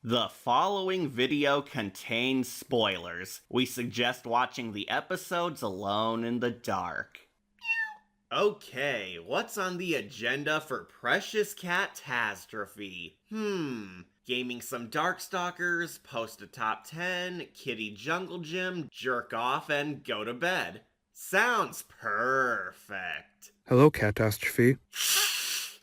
The following video contains spoilers. We suggest watching the episodes alone in the dark. Okay, what's on the agenda for Precious Catastrophe? Gaming some Darkstalkers, post a top 10, kitty jungle gym, jerk off, and go to bed. Sounds perfect. Hello, Catastrophe.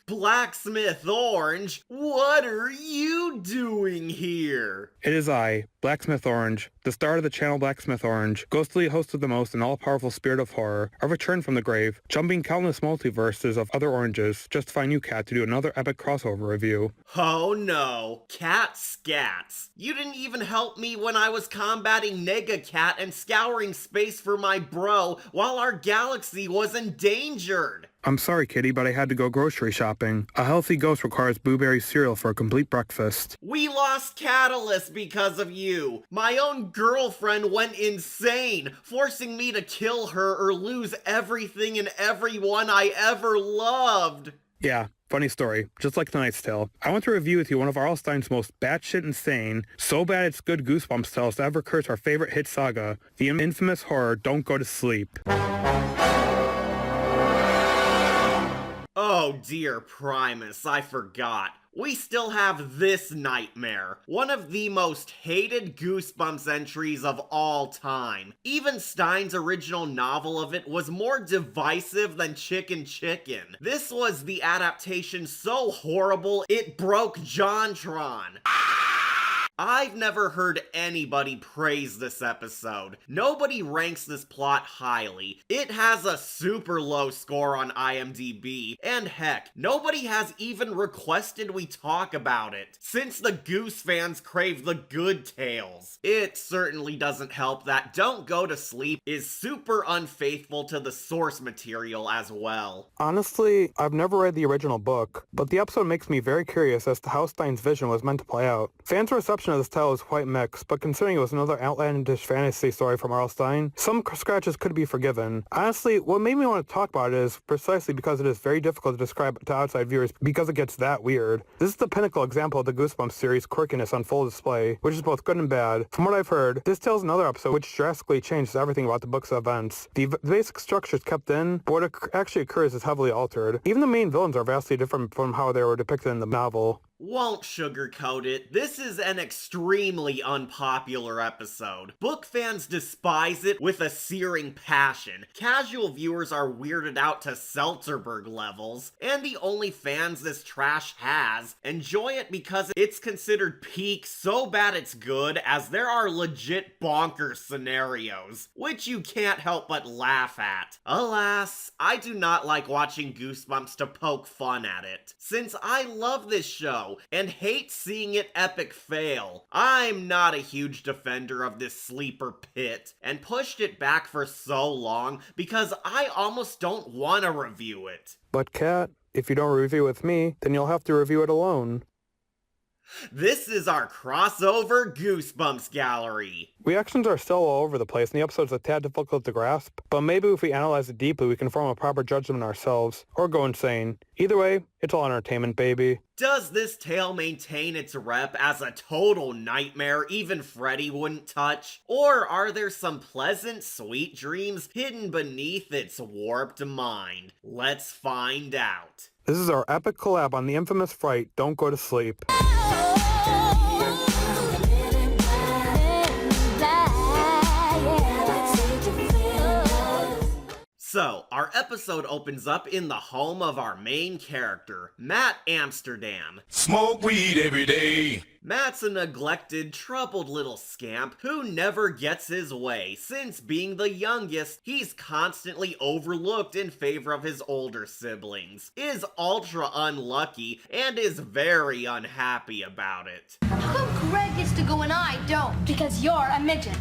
Blacksmithorange, what are you doing here? It is I, Blacksmithorange, the star of the channel Blacksmithorange, ghostly host of the most and all-powerful spirit of horror, a return from the grave, jumping countless multiverses of other oranges, just to find you, Cat, to do another epic crossover review. Oh no, Cat Scats. You didn't even help me when I was combating Nega Cat and scouring space for my bro while our galaxy was endangered. I'm sorry, Kitty, but I had to go grocery shopping. A healthy ghost requires blueberry cereal for a complete breakfast. We lost Catalyst because of you. My own girlfriend went insane, forcing me to kill her or lose everything and everyone I ever loved. Yeah, funny story. Just like tonight's tale. I want to review with you one of R.L. Stine's most batshit insane, so bad it's good Goosebumps tales to ever curse our favorite hit saga, the infamous horror Don't Go to Sleep. Oh dear Primus, I forgot. We still have this nightmare, one of the most hated Goosebumps entries of all time. Even Stine's original novel of it was more divisive than Chicken Chicken. This was the adaptation so horrible it broke JonTron. I've never heard anybody praise this episode. Nobody ranks this plot highly. It has a super low score on IMDb, and heck, nobody has even requested we talk about it, since the Goose fans crave the good tales. It certainly doesn't help that Don't Go to Sleep is super unfaithful to the source material as well. Honestly, I've never read the original book, but the episode makes me very curious as to how Stine's vision was meant to play out. Fans' reception of this tale is quite mixed, but considering it was another outlandish fantasy story from R.L. Stine, some scratches could be forgiven. Honestly, what made me want to talk about it is precisely because it is very difficult to describe to outside viewers because it gets that weird. This is the pinnacle example of the Goosebumps series' quirkiness on full display, which is both good and bad. From what I've heard, this tale is another episode which drastically changes everything about the book's events. The basic structure is kept in, but what actually occurs is heavily altered. Even the main villains are vastly different from how they were depicted in the novel. Won't sugarcoat it, this is an extremely unpopular episode. Book fans despise it with a searing passion. Casual viewers are weirded out to Seltzerberg levels, and the only fans this trash has enjoy it because it's considered peak so bad it's good, as there are legit bonkers scenarios, which you can't help but laugh at. Alas, I do not like watching Goosebumps to poke fun at it, since I love this show and hate seeing it epic fail. I'm not a huge defender of this sleeper pit, and pushed it back for so long because I almost don't want to review it. But Cat, if you don't review with me, then you'll have to review it alone. This is our crossover Goosebumps gallery. Reactions are still all over the place, and the episode's a tad difficult to grasp, but maybe if we analyze it deeply, we can form a proper judgment ourselves, or go insane. Either way, it's all entertainment, baby. Does this tale maintain its rep as a total nightmare even Freddy wouldn't touch? Or are there some pleasant, sweet dreams hidden beneath its warped mind? Let's find out. This is our epic collab on the infamous fright, Don't Go to Sleep. So, our episode opens up in the home of our main character, Matt Amsterdam. Smoke weed every day. Matt's a neglected, troubled little scamp who never gets his way, since being the youngest, he's constantly overlooked in favor of his older siblings, is ultra unlucky, and is very unhappy about it. How come Greg gets to go and I don't? Because you're a midget.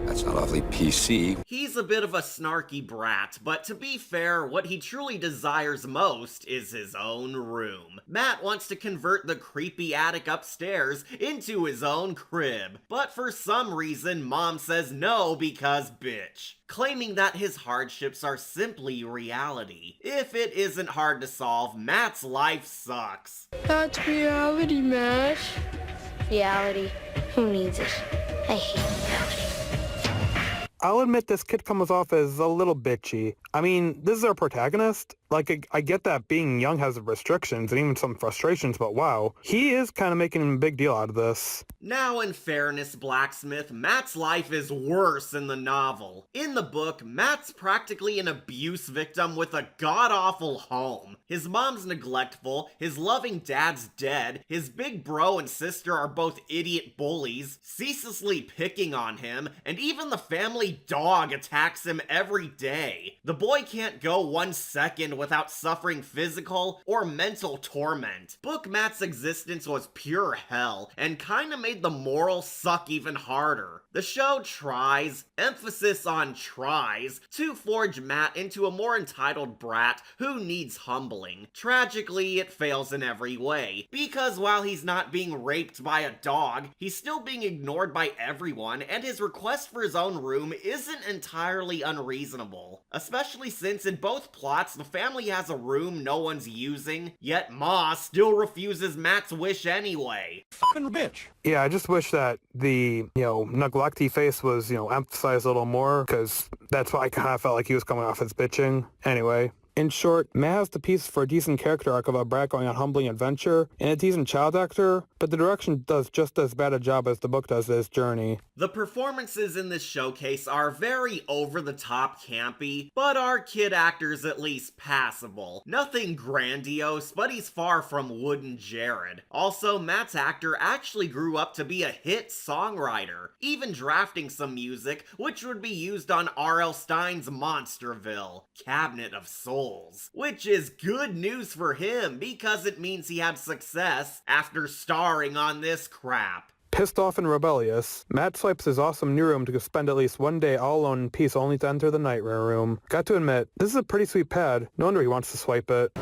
That's not awfully PC. He's a bit of a snarky brat, but to be fair, what he truly desires most is his own room. Matt wants to convert the creepy attic upstairs into his own crib, but for some reason Mom says no because bitch, claiming that his hardships are simply reality. If it isn't hard to solve, Matt's life sucks. That's reality, Matt. Reality. Who needs it? I hate reality. I'll admit this kid comes off as a little bitchy. I mean, this is our protagonist. Like, I get that being young has restrictions and even some frustrations, but wow, he is kind of making a big deal out of this. Now, in fairness, Blacksmith, Matt's life is worse in the novel. In the book, Matt's practically an abuse victim with a god-awful home. His mom's neglectful, his loving dad's dead, his big bro and sister are both idiot bullies, ceaselessly picking on him, and even the family dog attacks him every day. The boy can't go 1 second without suffering physical or mental torment. Book Matt's existence was pure hell, and kinda made the moral suck even harder. The show tries, emphasis on tries, to forge Matt into a more entitled brat who needs humbling. Tragically, it fails in every way, because while he's not being raped by a dog, he's still being ignored by everyone, and his request for his own room isn't entirely unreasonable. Especially since in both plots, the family has a room no one's using, yet Ma still refuses Matt's wish anyway. Fucking bitch. Yeah, I just wish that the, neglecty face was, emphasized a little more, because that's why I kind of felt like he was coming off as bitching. Anyway. In short, Matt has the pieces for a decent character arc of a brat going on humbling adventure, and a decent child actor, but the direction does just as bad a job as the book does this journey. The performances in this showcase are very over-the-top campy, but our kid actor's at least passable. Nothing grandiose, but he's far from wooden Jared. Also, Matt's actor actually grew up to be a hit songwriter, even drafting some music which would be used on R.L. Stine's Monsterville, Cabinet of Souls. Which is good news for him because it means he had success after starring on this crap. Pissed off and rebellious, Matt swipes his awesome new room to spend at least one day all alone in peace only to enter the nightmare room. Got to admit, this is a pretty sweet pad. No wonder he wants to swipe it.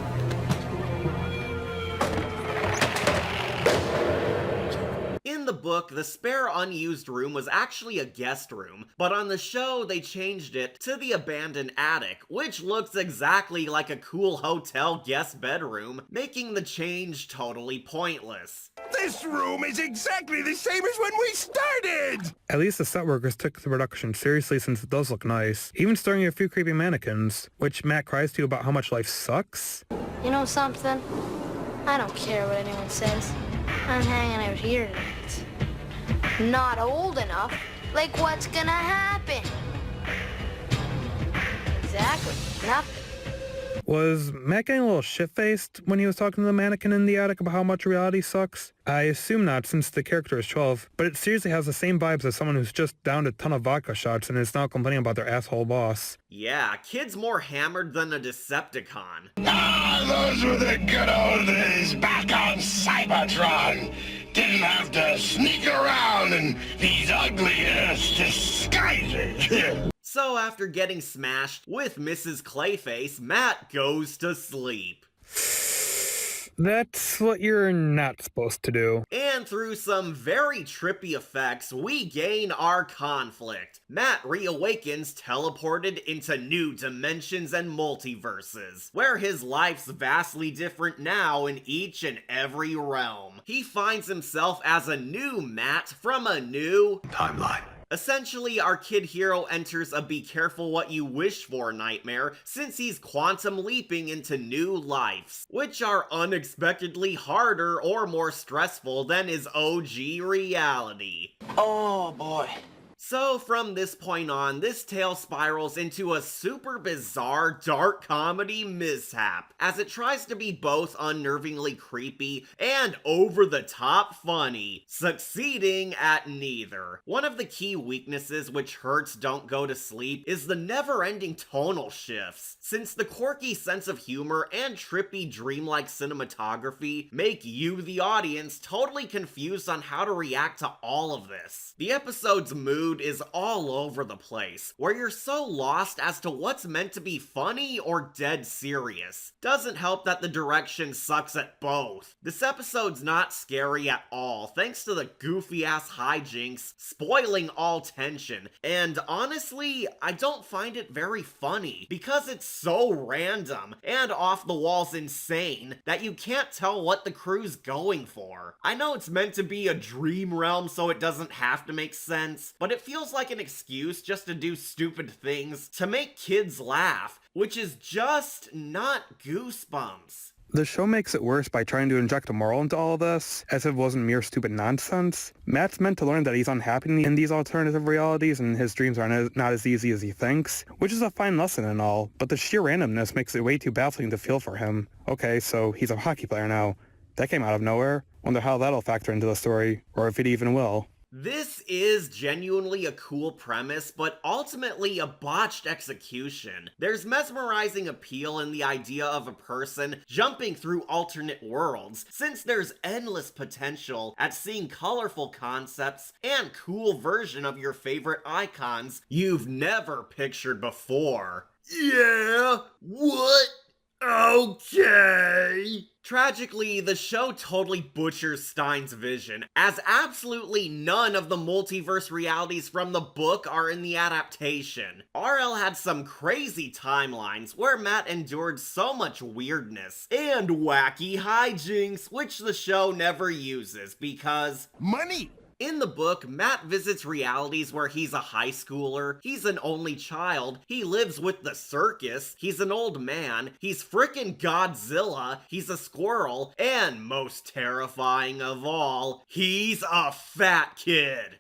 In the book, the spare unused room was actually a guest room, but on the show they changed it to the abandoned attic, which looks exactly like a cool hotel guest bedroom, making the change totally pointless. This room is exactly the same as when we started! At least the set workers took the production seriously since it does look nice, even starring a few creepy mannequins, which Matt cries to about how much life sucks. You know something? I don't care what anyone says. I'm hanging out here tonight. Not old enough. Like, what's gonna happen? Exactly. Nothing. Was Matt getting a little shit-faced when he was talking to the mannequin in the attic about how much reality sucks? I assume not, since the character is 12, but it seriously has the same vibes as someone who's just downed a ton of vodka shots and is now complaining about their asshole boss. Yeah, kid's more hammered than a Decepticon. Ah, those were the good old days back on Cybertron. Didn't have to sneak around in these ugly-ass disguises. So after getting smashed with Mrs. Clayface, Matt goes to sleep. That's what you're not supposed to do. And through some very trippy effects, we gain our conflict. Matt reawakens teleported into new dimensions and multiverses, where his life's vastly different now in each and every realm. He finds himself as a new Matt from a new Timeline. Essentially, our kid hero enters a be careful what you wish for nightmare since he's quantum leaping into new lives, which are unexpectedly harder or more stressful than his OG reality. Oh boy. So from this point on, this tale spirals into a super bizarre dark comedy mishap, as it tries to be both unnervingly creepy and over-the-top funny, succeeding at neither. One of the key weaknesses which hurts Don't Go to Sleep is the never-ending tonal shifts, since the quirky sense of humor and trippy dreamlike cinematography make you, the audience, totally confused on how to react to all of this. The episode's mood mood is all over the place, where you're so lost as to what's meant to be funny or dead serious. Doesn't help that the direction sucks at both. This episode's not scary at all, thanks to the goofy-ass hijinks, spoiling all tension, and honestly, I don't find it very funny, because it's so random, and off the walls insane, that you can't tell what the crew's going for. I know it's meant to be a dream realm so it doesn't have to make sense, but it feels like an excuse just to do stupid things to make kids laugh, which is just not Goosebumps. The show makes it worse by trying to inject a moral into all of this, as if it wasn't mere stupid nonsense. Matt's meant to learn that he's unhappy in these alternative realities and his dreams are not as easy as he thinks, which is a fine lesson and all, but the sheer randomness makes it way too baffling to feel for him. Okay, so he's a hockey player now. That came out of nowhere. Wonder how that'll factor into the story, or if it even will. This is genuinely a cool premise, but ultimately a botched execution. There's mesmerizing appeal in the idea of a person jumping through alternate worlds, since there's endless potential at seeing colorful concepts and cool version of your favorite icons you've never pictured before. Yeah? What? Okay. Tragically, the show totally butchers Stine's vision, as absolutely none of the multiverse realities from the book are in the adaptation. RL had some crazy timelines where Matt endured so much weirdness and wacky hijinks, which the show never uses because Money! in the book, Matt visits realities where he's a high schooler, he's an only child, he lives with the circus, he's an old man, he's frickin' Godzilla, he's a squirrel, and most terrifying of all, he's a fat kid.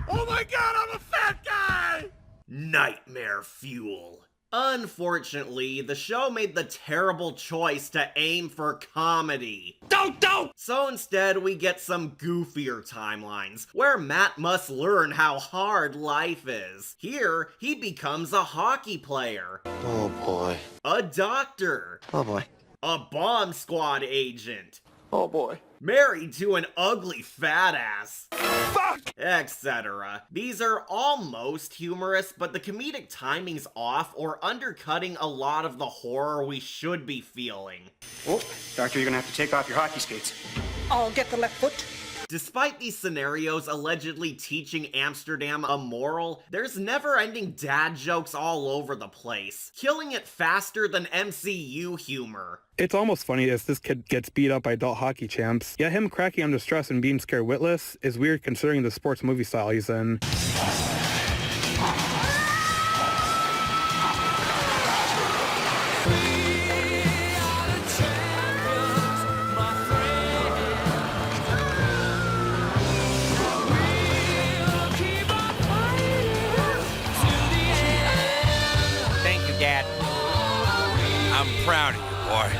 Oh my god, I'm a fat guy! Nightmare fuel. Unfortunately, the show made the terrible choice to aim for comedy. Don't! So instead, we get some goofier timelines, where Matt must learn how hard life is. Here, he becomes a hockey player. Oh boy. A doctor. Oh boy. A bomb squad agent. Oh boy. Married to an ugly fat ass. Fuck! Etc. These are almost humorous, but the comedic timing's off or undercutting a lot of the horror we should be feeling. Oh, Doctor, you're gonna have to take off your hockey skates. I'll get the left foot. Despite these scenarios allegedly teaching Amsterdam a moral, there's never-ending dad jokes all over the place, killing it faster than MCU humor. It's almost funny as this kid gets beat up by adult hockey champs, yet him cracking under stress and being scared witless is weird considering the sports movie style he's in. Thank you, Dad. I'm proud of you, boy.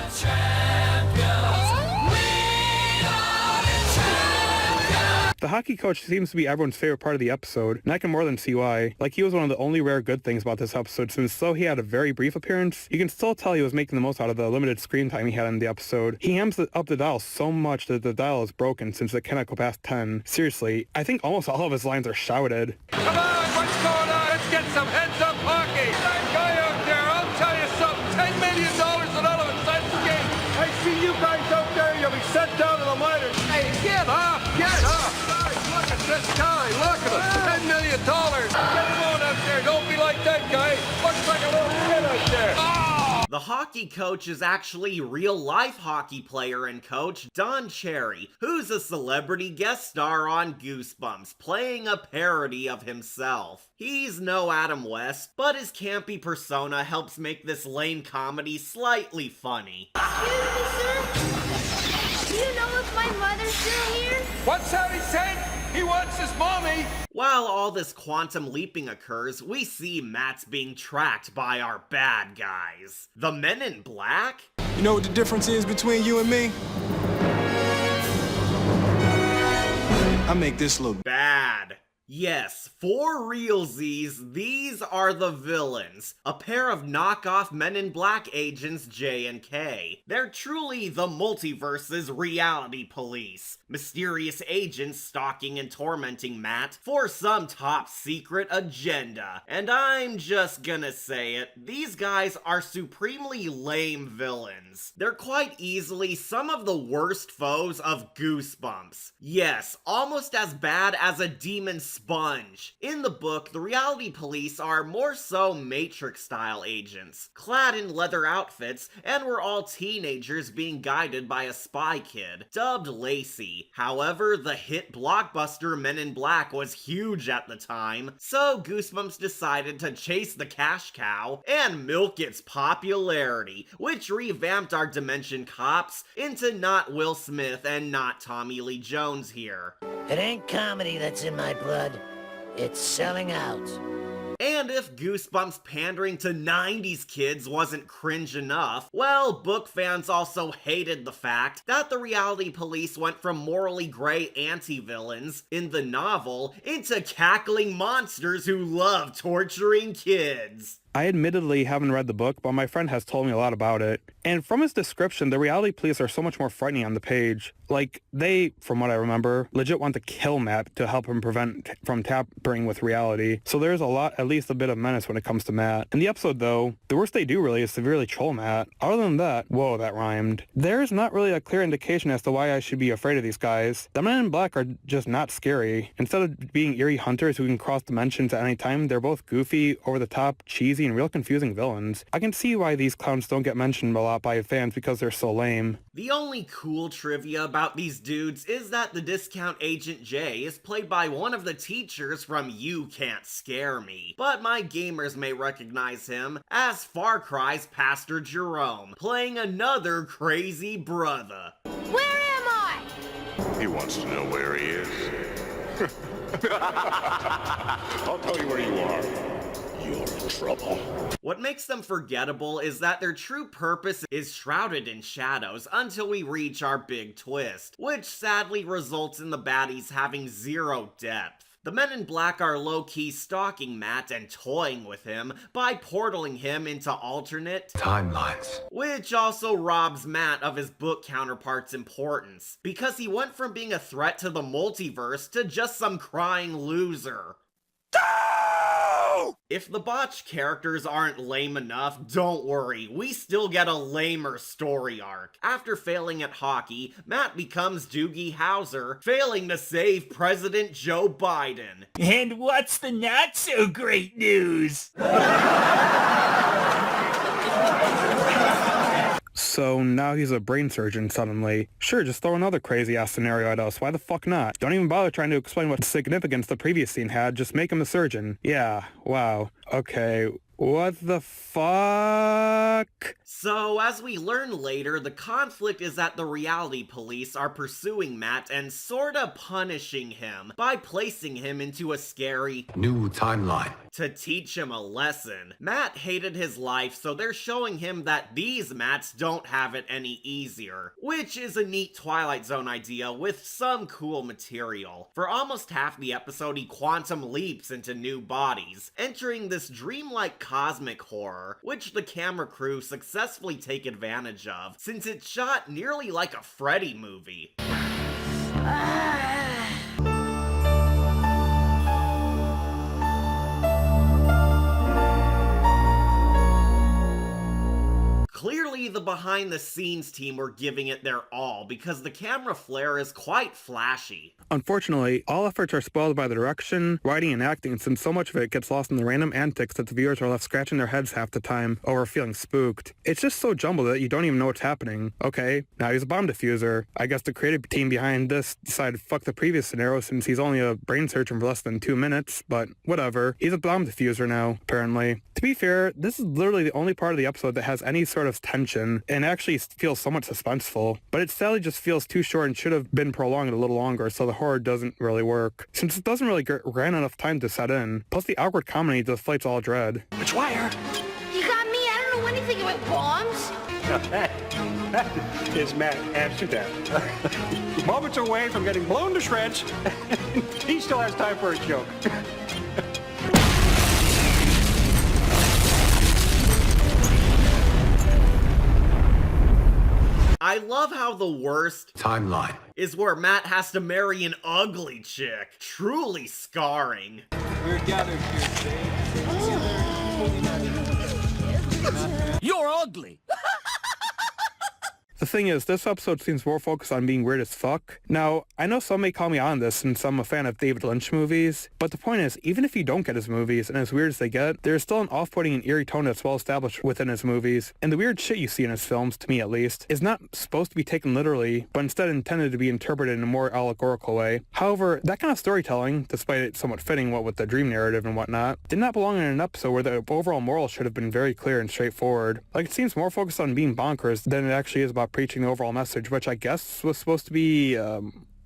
The hockey coach seems to be everyone's favorite part of the episode, and I can more than see why. Like, he was one of the only rare good things about this episode, since though he had a very brief appearance, you can still tell he was making the most out of the limited screen time he had in the episode. He hams up the dial so much that the dial is broken since it cannot go past 10. Seriously, I think almost all of his lines are shouted. Come on, what's going on? Let's get some heads-up hockey. That guy out there, I'll tell you something. $10 million and all of a sudden game. I see you guys out there. You'll be sent down to the minors. Hey, get up! Get up! Guys, look at this guy. Look at him. $10 million. Get him on out there. Don't be like that guy. Looks like a little kid out there. Oh! The hockey coach is actually real-life hockey player and coach Don Cherry, who's a celebrity guest star on Goosebumps, playing a parody of himself. He's no Adam West, but his campy persona helps make this lame comedy slightly funny. Excuse me, sir? Do you know if my mother's still here? What's that he said? He wants his mommy. While all this quantum leaping occurs, we see Matt's being tracked by our bad guys. The Men in Black? You know what the difference is between you and me? I make this look Bad. Yes, for realsies, these are the villains. A pair of knockoff Men in Black agents J and K. They're truly the Multiverse's reality police. Mysterious agents stalking and tormenting Matt for some top secret agenda. And I'm just gonna say it, these guys are supremely lame villains. They're quite easily some of the worst foes of Goosebumps. Yes, almost as bad as a demon sponge. In the book, the reality police are more so Matrix-style agents, clad in leather outfits, and were all teenagers being guided by a spy kid, dubbed Lacey. However, the hit blockbuster Men in Black was huge at the time, so Goosebumps decided to chase the cash cow and milk its popularity, which revamped our Dimension cops into not Will Smith and not Tommy Lee Jones here. It ain't comedy that's in my blood. It's selling out. And if Goosebumps pandering to 90s kids wasn't cringe enough, well, book fans also hated the fact that the reality police went from morally gray anti-villains in the novel into cackling monsters who love torturing kids. I admittedly haven't read the book, but my friend has told me a lot about it. And from his description, the reality police are so much more frightening on the page. Like, they, from what I remember, legit want to kill Matt to help him prevent from tampering with reality. So there's at least a bit of menace when it comes to Matt. In the episode, though, the worst they do really is severely troll Matt. Other than that, whoa, that rhymed. There's not really a clear indication as to why I should be afraid of these guys. The Men in Black are just not scary. Instead of being eerie hunters who can cross dimensions at any time, they're both goofy, over-the-top, cheesy, and real confusing villains. I can see why these clowns don't get mentioned a lot by fans because they're so lame. The only cool trivia about these dudes is that the discount agent J is played by one of the teachers from You Can't Scare Me, but my gamers may recognize him as Far Cry's Pastor Jerome, playing another crazy brother. Where am I? He wants to know where he is. I'll tell you where you are. You're in trouble. What makes them forgettable is that their true purpose is shrouded in shadows until we reach our big twist, which sadly results in the baddies having zero depth. The Men in Black are low-key stalking Matt and toying with him by portaling him into alternate timelines, which also robs Matt of his book counterpart's importance, because he went from being a threat to the multiverse to just some crying loser. If the botched characters aren't lame enough, don't worry, we still get a lamer story arc. After failing at hockey, Matt becomes Doogie Howser, failing to save President Joe Biden. And what's the not so great news? So now he's a brain surgeon suddenly. Sure, just throw another crazy-ass scenario at us. Why the fuck not? Don't even bother trying to explain what significance the previous scene had. Just make him a surgeon. Yeah, wow. Okay, what the fuck? So, as we learn later, the conflict is that the reality police are pursuing Matt and sorta punishing him by placing him into a scary new timeline to teach him a lesson. Matt hated his life, so they're showing him that these Matts don't have it any easier, which is a neat Twilight Zone idea with some cool material. For almost half the episode, he quantum leaps into new bodies, entering this dreamlike cosmic horror, which the camera crew successfully take advantage of, since it's shot nearly like a Freddy movie. Clearly, the behind-the-scenes team were giving it their all, because the camera flare is quite flashy. Unfortunately, all efforts are spoiled by the direction, writing, and acting, since so much of it gets lost in the random antics that the viewers are left scratching their heads half the time over feeling spooked. It's just so jumbled that you don't even know what's happening. Okay, now he's a bomb diffuser. I guess the creative team behind this decided fuck the previous scenario since he's only a brain surgeon for less than 2 minutes, but whatever. He's a bomb diffuser now, apparently. To be fair, this is literally the only part of the episode that has any sort of tension and actually feels somewhat suspenseful, but it sadly just feels too short and should have been prolonged a little longer, so the horror doesn't really work, since it doesn't really grant enough time to set in. Plus the awkward comedy deflates all dread. It's wired. You got me? I don't know anything about bombs. That is Matt Amsterdam. Moments away from getting blown to shreds. He still has time for a joke. I love how the worst Timeline is where Matt has to marry an ugly chick. Truly scarring. We're gathered here today. You're ugly. The thing is, this episode seems more focused on being weird as fuck. Now, I know some may call me on this since I'm a fan of David Lynch movies, but the point is, even if you don't get his movies, and as weird as they get, there's still an off-putting and eerie tone that's well established within his movies, and the weird shit you see in his films, to me at least, is not supposed to be taken literally, but instead intended to be interpreted in a more allegorical way. However, that kind of storytelling, despite it somewhat fitting what with the dream narrative and whatnot, did not belong in an episode where the overall moral should have been very clear and straightforward. Like, it seems more focused on being bonkers than it actually is about preaching the overall message, which I guess was supposed to be,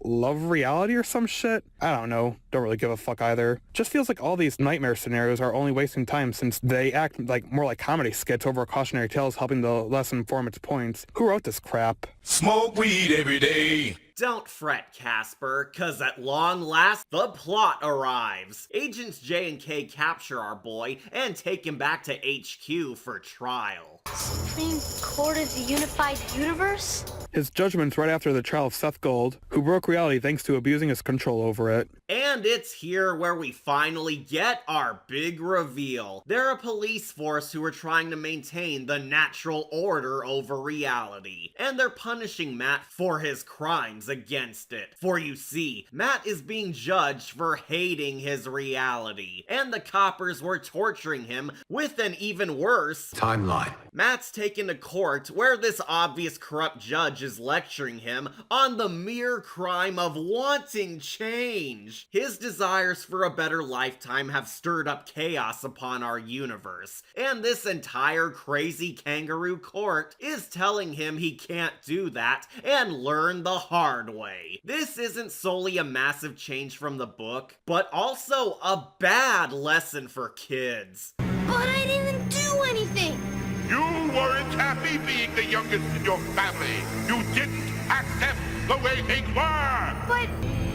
love reality or some shit? I don't know. Don't really give a fuck either. Just feels like all these nightmare scenarios are only wasting time since they act like more like comedy skits over cautionary tales helping the lesson form its points. Who wrote this crap? Smoke weed every day. Don't fret, Casper, cause at long last, the plot arrives. Agents J and K capture our boy and take him back to HQ for trial. Supreme Court of the Unified Universe? His judgment's right after the trial of Seth Gold, who broke reality thanks to abusing his control over it. And it's here where we finally get our big reveal. They're a police force who are trying to maintain the natural order over reality. And they're punishing Matt for his crimes against it. For you see, Matt is being judged for hating his reality. And the coppers were torturing him with an even worse Timeline. Matt's taken to court where this obvious corrupt judge is lecturing him on the mere crime of wanting change. His desires for a better lifetime have stirred up chaos upon our universe, and this entire crazy kangaroo court is telling him he can't do that and learn the hard way. This isn't solely a massive change from the book, but also a bad lesson for kids. But I didn't do anything! You weren't happy being the youngest in your family. You didn't accept the way things were. But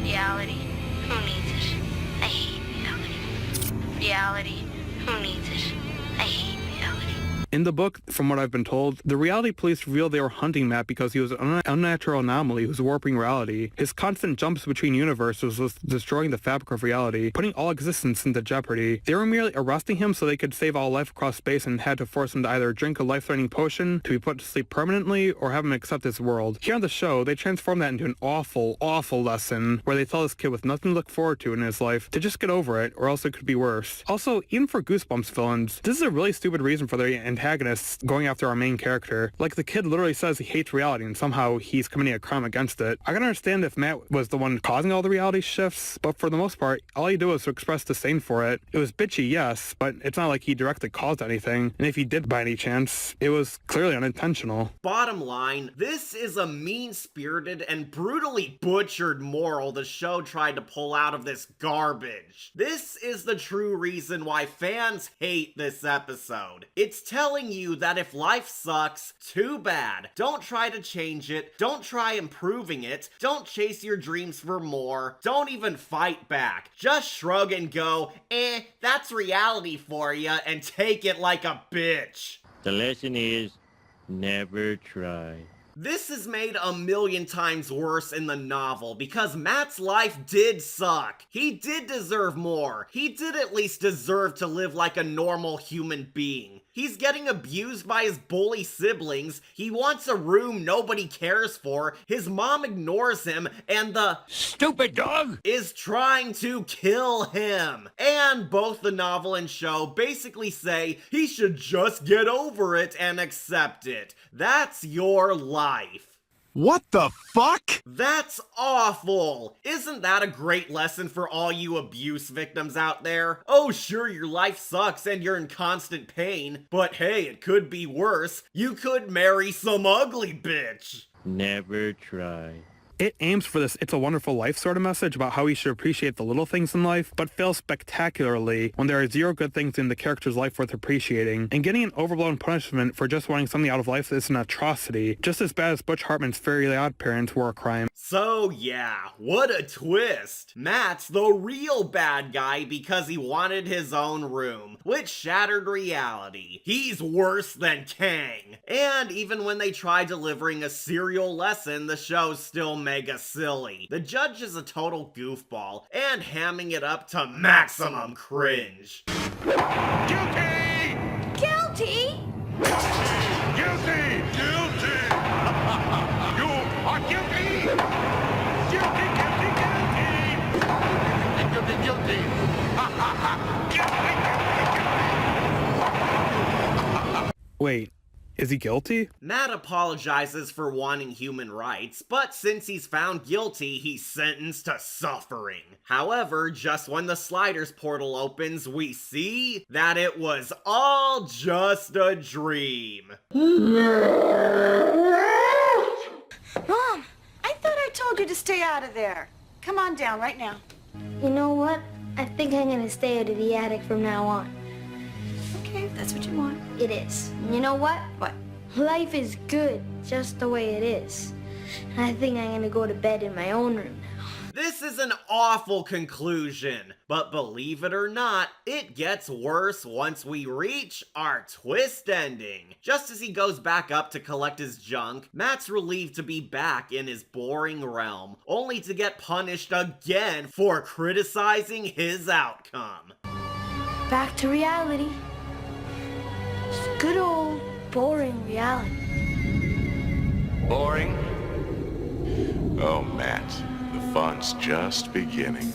reality, who needs it? I hate reality. Reality, who needs it? I hate reality. In the book, from what I've been told, the reality police revealed they were hunting Matt because he was an unnatural anomaly who's warping reality. His constant jumps between universes was destroying the fabric of reality, putting all existence into jeopardy. They were merely arresting him so they could save all life across space and had to force him to either drink a life-threatening potion to be put to sleep permanently or have him accept his world. Here on the show, they transform that into an awful, awful lesson where they tell this kid with nothing to look forward to in his life to just get over it or else it could be worse. Also, even for Goosebumps villains, this is a really stupid reason for their antagonists going after our main character. Like, the kid literally says he hates reality and somehow he's committing a crime against it. I can understand if Matt was the one causing all the reality shifts, but for the most part, all he did was to express disdain for it. It was bitchy, yes, but it's not like he directly caused anything, and if he did by any chance, it was clearly unintentional. Bottom line, this is a mean-spirited and brutally butchered moral the show tried to pull out of this garbage. This is the true reason why fans hate this episode. It's telling you that if life sucks, too bad. Don't try to change it. Don't try improving it. Don't chase your dreams for more. Don't even fight back. Just shrug and go, that's reality for ya, and take it like a bitch. The lesson is, never try. This is made a million times worse in the novel because Matt's life did suck. He did deserve more. He did at least deserve to live like a normal human being. He's getting abused by his bully siblings. He wants a room nobody cares for. His mom ignores him, and the stupid dog is trying to kill him. And both the novel and show basically say he should just get over it and accept it. That's your life. What the fuck? That's awful! Isn't that a great lesson for all you abuse victims out there? Oh, sure, your life sucks and you're in constant pain, but hey, it could be worse. You could marry some ugly bitch. Never try. It aims for this "it's a wonderful life" sort of message about how we should appreciate the little things in life, but fails spectacularly when there are zero good things in the character's life worth appreciating. And getting an overblown punishment for just wanting something out of life is an atrocity, just as bad as Butch Hartman's Fairly Odd Parents were a crime. So yeah, what a twist! Matt's the real bad guy because he wanted his own room, which shattered reality. He's worse than Kang. And even when they try delivering a serial lesson, the show's still mega silly. The judge is a total goofball, and hamming it up to maximum cringe. Guilty! Guilty? Guilty! Guilty! You are guilty! Guilty, guilty, guilty! Guilty, guilty! Wait, is he guilty? Matt apologizes for wanting human rights, but since he's found guilty, he's sentenced to suffering. However, just when the Sliders portal opens, we see that it was all just a dream. Mom, I thought I told you to stay out of there. Come on down right now. You know what? I think I'm gonna stay out of the attic from now on. Okay, if that's what you want. It is. You know what? What? Life is good just the way it is. I think I'm gonna go to bed in my own room now. This is an awful conclusion, but believe it or not, it gets worse once we reach our twist ending. Just as he goes back up to collect his junk, Matt's relieved to be back in his boring realm, only to get punished again for criticizing his outcome. Back to reality. Just good old boring reality. Boring? Oh, Matt, the fun's just beginning.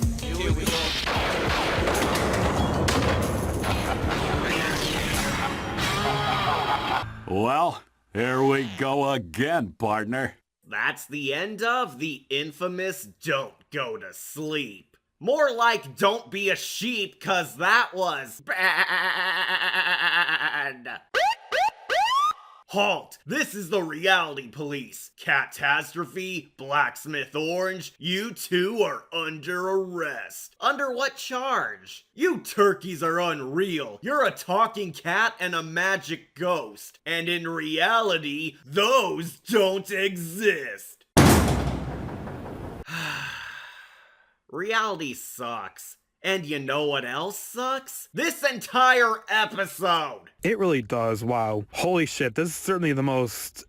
Well, here we go again, partner. That's the end of the infamous Don't Go to Sleep. More like Don't Be a Sheep, cause that was bad. Halt! This is the Reality Police. Catastrophe, Blacksmithorange, you two are under arrest. Under what charge? You turkeys are unreal. You're a talking cat and a magic ghost. And in reality, those don't exist. Reality sucks. And you know what else sucks? This entire episode! It really does, wow. Holy shit, this is certainly the most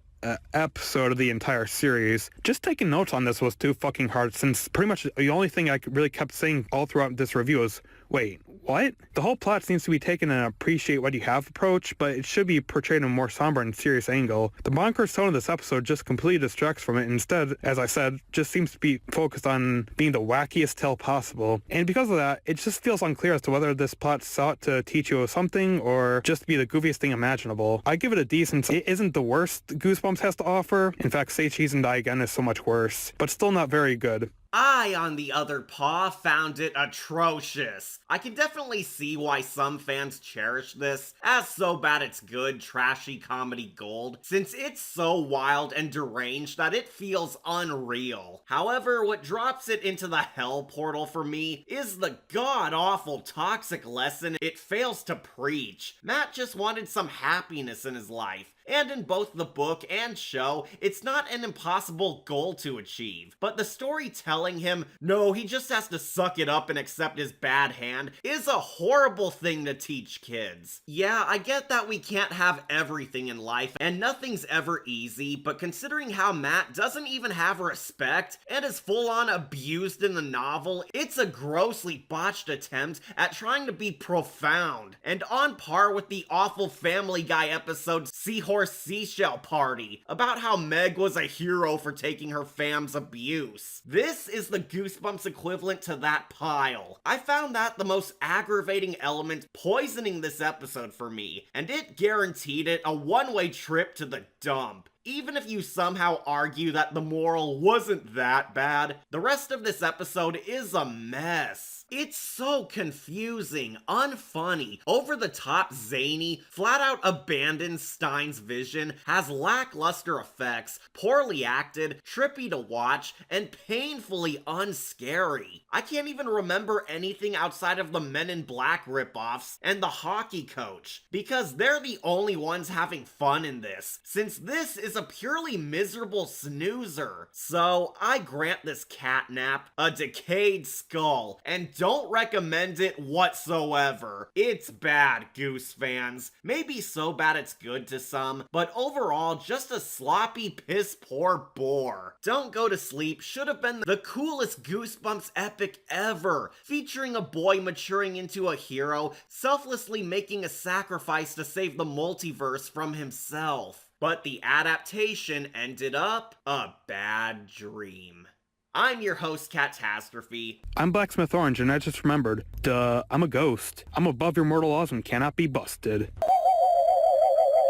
episode of the entire series. Just taking notes on this was too fucking hard, since pretty much the only thing I really kept saying all throughout this review was, wait, what? The whole plot seems to be taken an appreciate what you have approach, but it should be portrayed in a more somber and serious angle. The bonkers tone of this episode just completely distracts from it. Instead, as I said, just seems to be focused on being the wackiest tale possible. And because of that, it just feels unclear as to whether this plot sought to teach you something or just be the goofiest thing imaginable. I give it a D since it isn't the worst Goosebumps has to offer. In fact, Say Cheese and Die Again is so much worse, but still not very good. I, on the other paw, found it atrocious. I can definitely see why some fans cherish this as so bad it's good, trashy comedy gold, since it's so wild and deranged that it feels unreal. However, what drops it into the hell portal for me is the god-awful toxic lesson it fails to preach. Matt just wanted some happiness in his life. And in both the book and show, it's not an impossible goal to achieve. But the story telling him, no, he just has to suck it up and accept his bad hand, is a horrible thing to teach kids. Yeah, I get that we can't have everything in life, and nothing's ever easy, but considering how Matt doesn't even have respect, and is full-on abused in the novel, it's a grossly botched attempt at trying to be profound, and on par with the awful Family Guy episode Seahorse Seashell Party, about how Meg was a hero for taking her fam's abuse. This is the Goosebumps equivalent to that pile. I found that the most aggravating element poisoning this episode for me, and it guaranteed it a one-way trip to the dump. Even if you somehow argue that the moral wasn't that bad, the rest of this episode is a mess. It's so confusing, unfunny, over-the-top zany, flat-out abandons Stine's vision, has lackluster effects, poorly acted, trippy to watch, and painfully unscary. I can't even remember anything outside of the Men in Black ripoffs and the hockey coach, because they're the only ones having fun in this, since this is a purely miserable snoozer. So I grant this catnap a decayed skull, and don't recommend it whatsoever. It's bad, Goose fans. Maybe so bad it's good to some, but overall just a sloppy piss poor bore. Don't Go to Sleep should have been the coolest Goosebumps epic ever, featuring a boy maturing into a hero, selflessly making a sacrifice to save the multiverse from himself. But the adaptation ended up a bad dream. I'm your host, Catastrophe. I'm Blacksmithorange, and I just remembered, duh, I'm a ghost. I'm above your mortal laws and cannot be busted.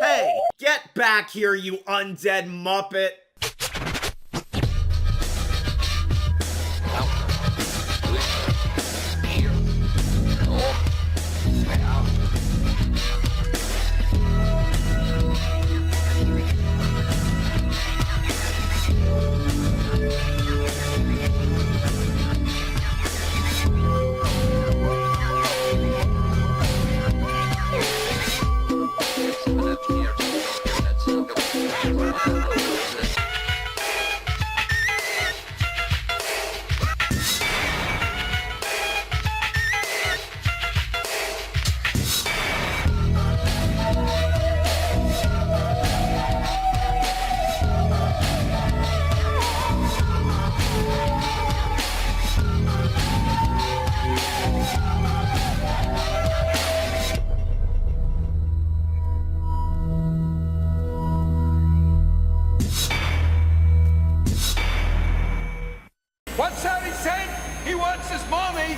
Hey, get back here, you undead muppet! What's that he said? He wants his mommy.